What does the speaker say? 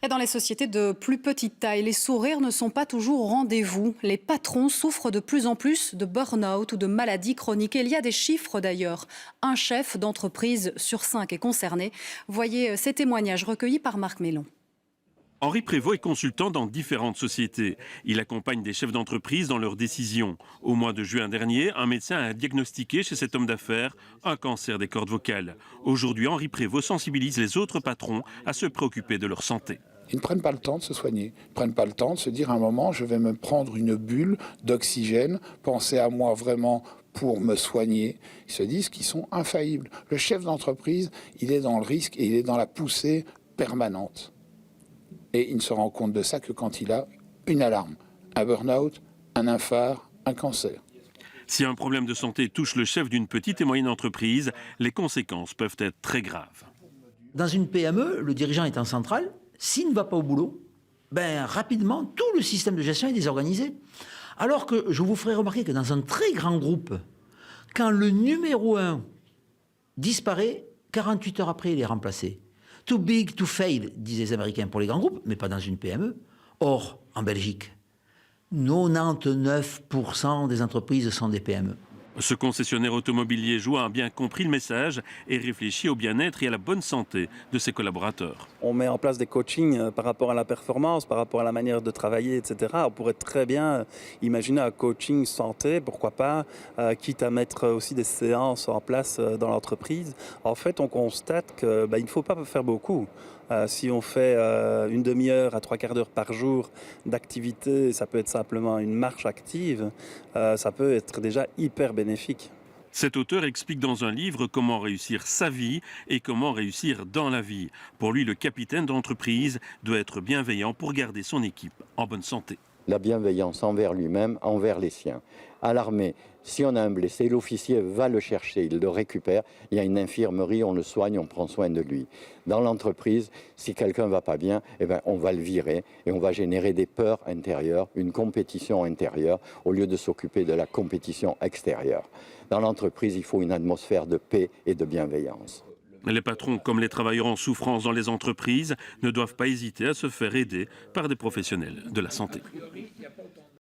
Et dans les sociétés de plus petite taille, les sourires ne sont pas toujours au rendez-vous. Les patrons souffrent de plus en plus de burn-out ou de maladies chroniques. Et il y a des chiffres d'ailleurs. Un chef d'entreprise sur 5 est concerné. Voyez ces témoignages recueillis par Marc Mélon. Henri Prévost est consultant dans différentes sociétés. Il accompagne des chefs d'entreprise dans leurs décisions. Au mois de juin dernier, un médecin a diagnostiqué chez cet homme d'affaires un cancer des cordes vocales. Aujourd'hui, Henri Prévost sensibilise les autres patrons à se préoccuper de leur santé. Ils ne prennent pas le temps de se soigner. Ils ne prennent pas le temps de se dire à un moment, je vais me prendre une bulle d'oxygène, penser à moi vraiment pour me soigner. Ils se disent qu'ils sont infaillibles. Le chef d'entreprise, il est dans le risque et il est dans la poussée permanente. Et il ne se rend compte de ça que quand il a une alarme, un burn-out, un infarct, un cancer. Si un problème de santé touche le chef d'une petite et moyenne entreprise, les conséquences peuvent être très graves. Dans une PME, le dirigeant est en centrale. S'il ne va pas au boulot, rapidement, tout le système de gestion est désorganisé. Alors que je vous ferai remarquer que dans un très grand groupe, quand le numéro 1 disparaît, 48 heures après, il est remplacé. Too big to fail, disent les Américains pour les grands groupes, mais pas dans une PME. Or, en Belgique, 99% des entreprises sont des PME. Ce concessionnaire automobile liégeois a bien compris le message et réfléchit au bien-être et à la bonne santé de ses collaborateurs. On met en place des coachings par rapport à la performance, par rapport à la manière de travailler, etc. On pourrait très bien imaginer un coaching santé, pourquoi pas, quitte à mettre aussi des séances en place dans l'entreprise. En fait, on constate qu'il ne faut pas faire beaucoup. Si on fait une demi-heure à 3/4 d'heure par jour d'activité, ça peut être simplement une marche active, ça peut être déjà hyper bénéfique. Cet auteur explique dans un livre comment réussir sa vie et comment réussir dans la vie. Pour lui, le capitaine d'entreprise doit être bienveillant pour garder son équipe en bonne santé. La bienveillance envers lui-même, envers les siens. À l'armée, si on a un blessé, l'officier va le chercher, il le récupère. Il y a une infirmerie, on le soigne, on prend soin de lui. Dans l'entreprise, si quelqu'un ne va pas bien, on va le virer et on va générer des peurs intérieures, une compétition intérieure, au lieu de s'occuper de la compétition extérieure. Dans l'entreprise, il faut une atmosphère de paix et de bienveillance. Les patrons, comme les travailleurs en souffrance dans les entreprises, ne doivent pas hésiter à se faire aider par des professionnels de la santé.